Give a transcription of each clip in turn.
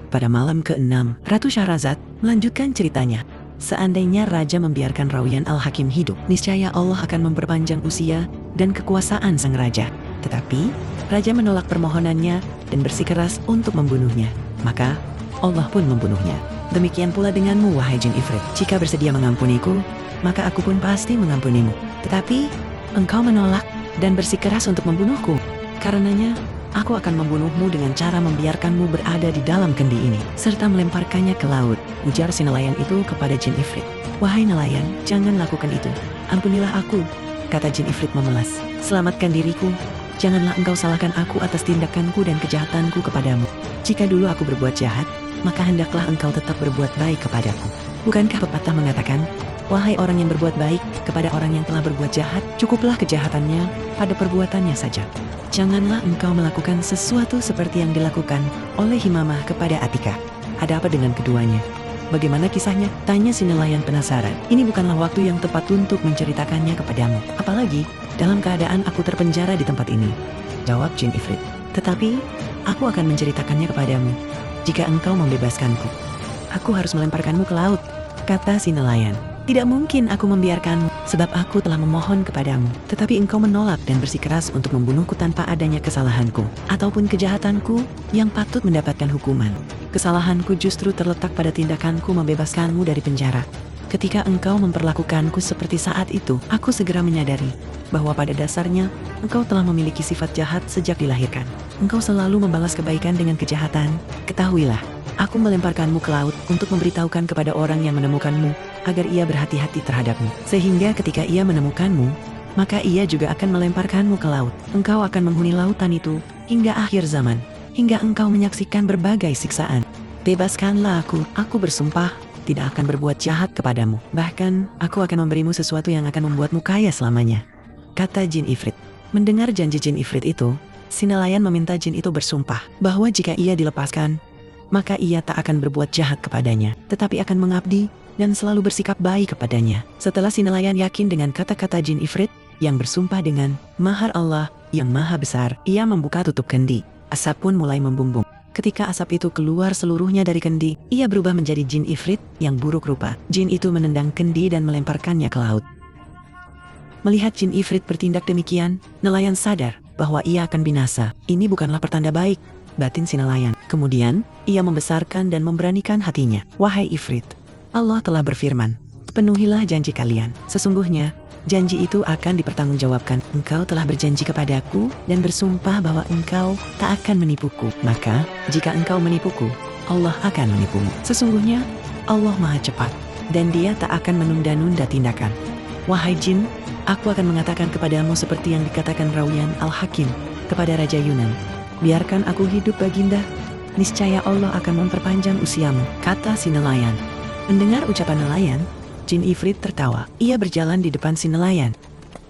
Pada malam ke-6, Ratu Syahrazad melanjutkan ceritanya. Seandainya Raja membiarkan Rauyan Al-Hakim hidup, niscaya Allah akan memperpanjang usia dan kekuasaan sang Raja. Tetapi, Raja menolak permohonannya dan bersikeras untuk membunuhnya. Maka, Allah pun membunuhnya. Demikian pula denganmu, wahai jin Ifrit. Jika bersedia mengampuniku, maka aku pun pasti mengampunimu. Tetapi, engkau menolak dan bersikeras untuk membunuhku. Karenanya, aku akan membunuhmu dengan cara membiarkanmu berada di dalam kendi ini, serta melemparkannya ke laut, ujar si nelayan itu kepada jin Ifrit. Wahai nelayan, jangan lakukan itu. Ampunilah aku, kata jin Ifrit memelas. Selamatkan diriku. Janganlah engkau salahkan aku atas tindakanku dan kejahatanku kepadamu. Jika dulu aku berbuat jahat, maka hendaklah engkau tetap berbuat baik kepadaku. Bukankah pepatah mengatakan, wahai orang yang berbuat baik kepada orang yang telah berbuat jahat, cukuplah kejahatannya pada perbuatannya saja. Janganlah engkau melakukan sesuatu seperti yang dilakukan oleh Himamah kepada Atika. Ada apa dengan keduanya? Bagaimana kisahnya? Tanya si nelayan penasaran. Ini bukanlah waktu yang tepat untuk menceritakannya kepadamu. Apalagi dalam keadaan aku terpenjara di tempat ini, jawab jin Ifrit. Tetapi, aku akan menceritakannya kepadamu jika engkau membebaskanku. Aku harus melemparkanmu ke laut, kata si nelayan. Tidak mungkin aku membiarkanmu, sebab aku telah memohon kepadamu. Tetapi engkau menolak dan bersikeras untuk membunuhku tanpa adanya kesalahanku, ataupun kejahatanku yang patut mendapatkan hukuman. Kesalahanku justru terletak pada tindakanku membebaskanmu dari penjara. Ketika engkau memperlakukanku seperti saat itu, aku segera menyadari bahwa pada dasarnya engkau telah memiliki sifat jahat sejak dilahirkan. Engkau selalu membalas kebaikan dengan kejahatan. Ketahuilah, aku melemparkanmu ke laut untuk memberitahukan kepada orang yang menemukanmu agar ia berhati-hati terhadapmu. Sehingga ketika ia menemukanmu, maka ia juga akan melemparkanmu ke laut. Engkau akan menghuni lautan itu hingga akhir zaman, hingga engkau menyaksikan berbagai siksaan. Bebaskanlah aku bersumpah tidak akan berbuat jahat kepadamu. Bahkan, aku akan memberimu sesuatu yang akan membuatmu kaya selamanya, kata jin Ifrit. Mendengar janji jin Ifrit itu, si nelayan meminta jin itu bersumpah bahwa jika ia dilepaskan, maka ia tak akan berbuat jahat kepadanya, tetapi akan mengabdi dan selalu bersikap baik kepadanya. Setelah si nelayan yakin dengan kata-kata jin Ifrit yang bersumpah dengan mahar Allah yang maha besar, ia membuka tutup kendi. Asap pun mulai membumbung. Ketika asap itu keluar seluruhnya dari kendi, ia berubah menjadi jin Ifrit yang buruk rupa. Jin itu menendang kendi dan melemparkannya ke laut. Melihat jin Ifrit bertindak demikian, nelayan sadar bahwa ia akan binasa. Ini bukanlah pertanda baik, batin si nelayan. Kemudian, ia membesarkan dan memberanikan hatinya. Wahai Ifrit, Allah telah berfirman, penuhilah janji kalian. Sesungguhnya, janji itu akan dipertanggungjawabkan. Engkau telah berjanji kepadaku dan bersumpah bahwa engkau tak akan menipuku. Maka, jika engkau menipuku, Allah akan menipumu. Sesungguhnya, Allah maha cepat, dan dia tak akan menunda-nunda tindakan. Wahai jin, aku akan mengatakan kepadamu seperti yang dikatakan Rauyan Al-Hakim kepada Raja Yunan. Biarkan aku hidup baginda, niscaya Allah akan memperpanjang usiamu, kata si nelayan. Mendengar ucapan nelayan, jin Ifrit tertawa. Ia berjalan di depan si nelayan.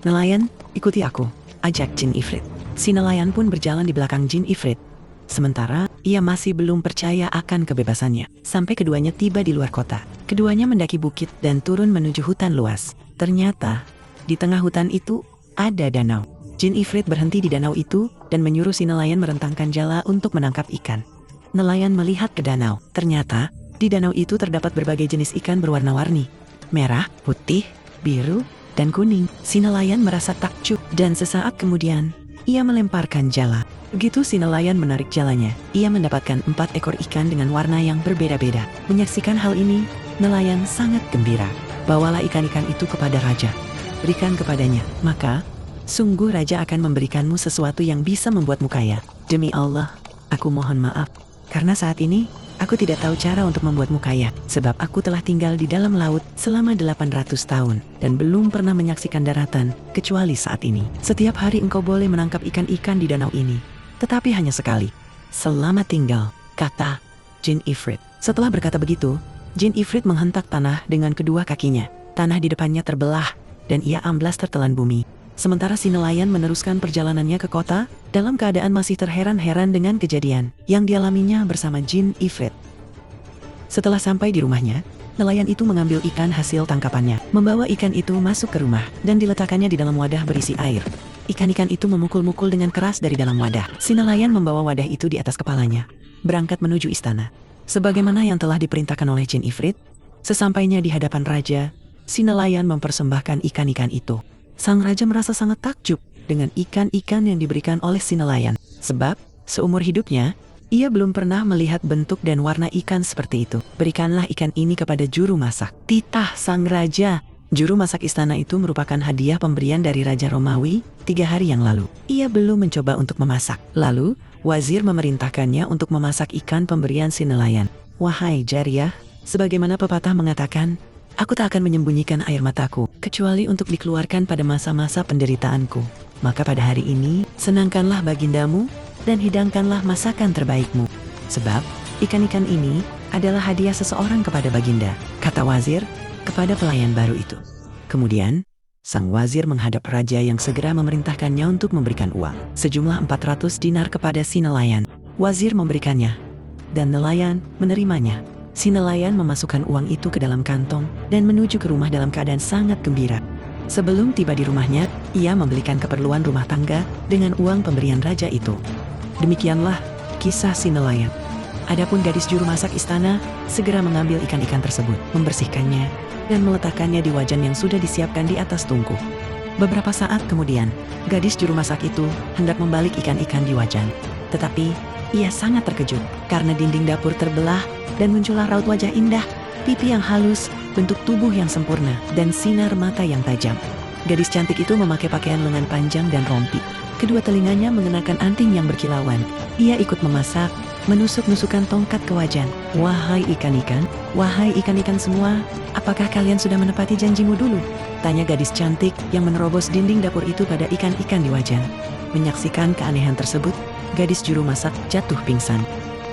Nelayan, ikuti aku, ajak jin Ifrit. Si nelayan pun berjalan di belakang jin Ifrit. Sementara, ia masih belum percaya akan kebebasannya. Sampai keduanya tiba di luar kota. Keduanya mendaki bukit dan turun menuju hutan luas. Ternyata, di tengah hutan itu, ada danau. Jin Ifrit berhenti di danau itu dan menyuruh si nelayan merentangkan jala untuk menangkap ikan. Nelayan melihat ke danau. Ternyata, di danau itu terdapat berbagai jenis ikan berwarna-warni. Merah, putih, biru, dan kuning. Si nelayan merasa takjub dan sesaat kemudian, ia melemparkan jala. Begitu si nelayan menarik jalanya, ia mendapatkan 4 ekor ikan dengan warna yang berbeda-beda. Menyaksikan hal ini, nelayan sangat gembira. Bawalah ikan-ikan itu kepada raja. Berikan kepadanya, maka sungguh raja akan memberikanmu sesuatu yang bisa membuatmu kaya. Demi Allah, aku mohon maaf, karena saat ini aku tidak tahu cara untuk membuatmu kaya, sebab aku telah tinggal di dalam laut selama 800 tahun dan belum pernah menyaksikan daratan kecuali saat ini. Setiap hari engkau boleh menangkap ikan-ikan di danau ini, tetapi hanya sekali. Selamat tinggal, kata jin Ifrit. Setelah berkata begitu, jin Ifrit menghentak tanah dengan kedua kakinya. Tanah di depannya terbelah dan ia amblas tertelan bumi. Sementara si nelayan meneruskan perjalanannya ke kota dalam keadaan masih terheran-heran dengan kejadian yang dialaminya bersama jin Ifrit. Setelah sampai di rumahnya, nelayan itu mengambil ikan hasil tangkapannya, membawa ikan itu masuk ke rumah dan diletakkannya di dalam wadah berisi air. Ikan-ikan itu memukul-mukul dengan keras dari dalam wadah. Si nelayan membawa wadah itu di atas kepalanya, berangkat menuju istana. Sebagaimana yang telah diperintahkan oleh jin Ifrit, sesampainya di hadapan raja, si nelayan mempersembahkan ikan-ikan itu. Sang raja merasa sangat takjub dengan ikan-ikan yang diberikan oleh si nelayan. Sebab, seumur hidupnya, ia belum pernah melihat bentuk dan warna ikan seperti itu. Berikanlah ikan ini kepada juru masak. Titah sang raja. Juru masak istana itu merupakan hadiah pemberian dari Raja Romawi 3 hari yang lalu. Ia belum mencoba untuk memasak. Lalu, wazir memerintahkannya untuk memasak ikan pemberian si nelayan. Wahai Jariyah, sebagaimana pepatah mengatakan, aku tak akan menyembunyikan air mataku, kecuali untuk dikeluarkan pada masa-masa penderitaanku. Maka pada hari ini, senangkanlah bagindamu dan hidangkanlah masakan terbaikmu. Sebab, ikan-ikan ini adalah hadiah seseorang kepada baginda, kata wazir kepada pelayan baru itu. Kemudian, sang wazir menghadap raja yang segera memerintahkannya untuk memberikan uang. Sejumlah 400 dinar kepada si nelayan. Wazir memberikannya, dan nelayan menerimanya. Si nelayan memasukkan uang itu ke dalam kantong dan menuju ke rumah dalam keadaan sangat gembira. Sebelum tiba di rumahnya, ia membelikan keperluan rumah tangga dengan uang pemberian raja itu. Demikianlah kisah si nelayan. Adapun gadis juru masak istana segera mengambil ikan-ikan tersebut, membersihkannya, dan meletakkannya di wajan yang sudah disiapkan di atas tungku. Beberapa saat kemudian, gadis juru masak itu hendak membalik ikan-ikan di wajan. Tetapi, ia sangat terkejut karena dinding dapur terbelah dan muncullah raut wajah indah, pipi yang halus, bentuk tubuh yang sempurna, dan sinar mata yang tajam. Gadis cantik itu memakai pakaian lengan panjang dan rompi. Kedua telinganya mengenakan anting yang berkilauan. Ia ikut memasak, menusuk-nusukkan tongkat ke wajan. Wahai ikan-ikan semua, apakah kalian sudah menepati janjimu dulu? Tanya gadis cantik yang menerobos dinding dapur itu pada ikan-ikan di wajan. Menyaksikan keanehan tersebut, gadis juru masak jatuh pingsan.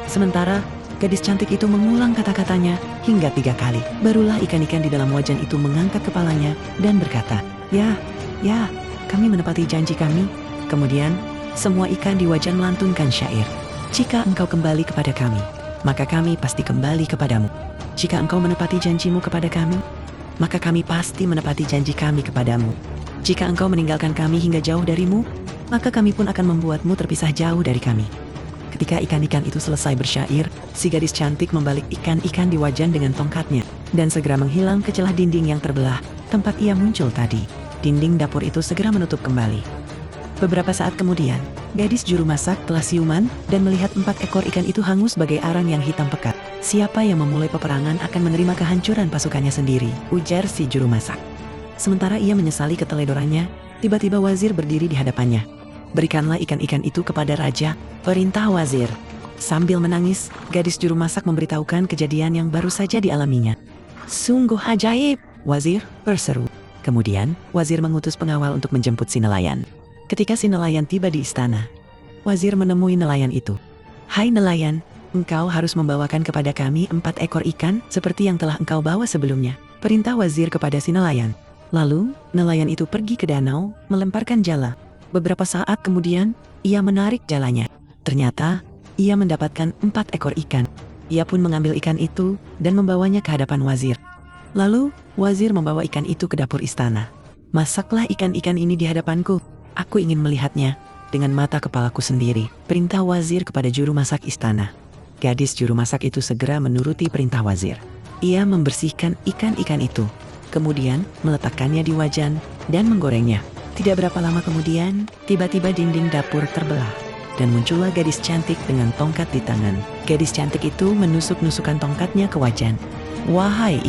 Sementara, gadis cantik itu mengulang kata-katanya hingga 3 kali. Barulah ikan-ikan di dalam wajan itu mengangkat kepalanya dan berkata, Ya, kami menepati janji kami. Kemudian, semua ikan di wajan melantunkan syair. Jika engkau kembali kepada kami, maka kami pasti kembali kepadamu. Jika engkau menepati janjimu kepada kami, maka kami pasti menepati janji kami kepadamu. Jika engkau meninggalkan kami hingga jauh darimu, maka kami pun akan membuatmu terpisah jauh dari kami. Ketika ikan-ikan itu selesai bersyair, si gadis cantik membalik ikan-ikan di wajan dengan tongkatnya, dan segera menghilang ke celah dinding yang terbelah, tempat ia muncul tadi. Dinding dapur itu segera menutup kembali. Beberapa saat kemudian, gadis juru masak telah siuman dan melihat 4 ekor ikan itu hangus bagai arang yang hitam pekat. Siapa yang memulai peperangan akan menerima kehancuran pasukannya sendiri, ujar si juru masak. Sementara ia menyesali keteledorannya, tiba-tiba wazir berdiri di hadapannya. Berikanlah ikan-ikan itu kepada raja, perintah wazir. Sambil menangis, gadis juru masak memberitahukan kejadian yang baru saja dialaminya. Sungguh ajaib, wazir berseru. Kemudian, wazir mengutus pengawal untuk menjemput si nelayan. Ketika si nelayan tiba di istana, wazir menemui nelayan itu. Hai nelayan, engkau harus membawakan kepada kami 4 ekor ikan seperti yang telah engkau bawa sebelumnya. Perintah wazir kepada si nelayan. Lalu, nelayan itu pergi ke danau, melemparkan jala. Beberapa saat kemudian, ia menarik jalanya. Ternyata, ia mendapatkan 4 ekor ikan. Ia pun mengambil ikan itu dan membawanya ke hadapan wazir. Lalu, wazir membawa ikan itu ke dapur istana. Masaklah ikan-ikan ini di hadapanku. Aku ingin melihatnya dengan mata kepalaku sendiri. Perintah wazir kepada juru masak istana. Gadis juru masak itu segera menuruti perintah wazir. Ia membersihkan ikan-ikan itu, kemudian meletakkannya di wajan dan menggorengnya. Tidak berapa lama kemudian, tiba-tiba dinding dapur terbelah dan muncullah gadis cantik dengan tongkat di tangan. Gadis cantik itu menusuk-nusukkan tongkatnya ke wajan. Wahai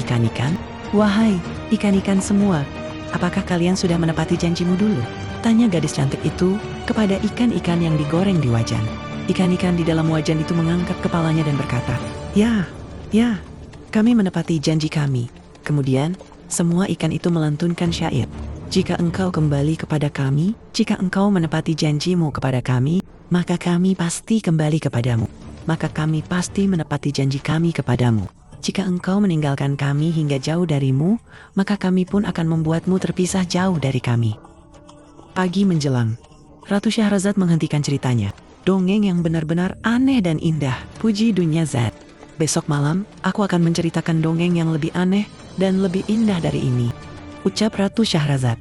ikan-ikan semua, apakah kalian sudah menepati janjimu dulu? Tanya gadis cantik itu kepada ikan-ikan yang digoreng di wajan. Ikan-ikan di dalam wajan itu mengangkat kepalanya dan berkata, Ya, kami menepati janji kami. Kemudian, semua ikan itu melantunkan syair. Jika engkau kembali kepada kami, jika engkau menepati janjimu kepada kami, maka kami pasti kembali kepadamu. Maka kami pasti menepati janji kami kepadamu. Jika engkau meninggalkan kami hingga jauh darimu, maka kami pun akan membuatmu terpisah jauh dari kami. Pagi menjelang, Ratu Syahrazad menghentikan ceritanya. Dongeng yang benar-benar aneh dan indah. Puji dunia zat. Besok malam, aku akan menceritakan dongeng yang lebih aneh dan lebih indah dari ini. Ucap Ratu Syahrazad.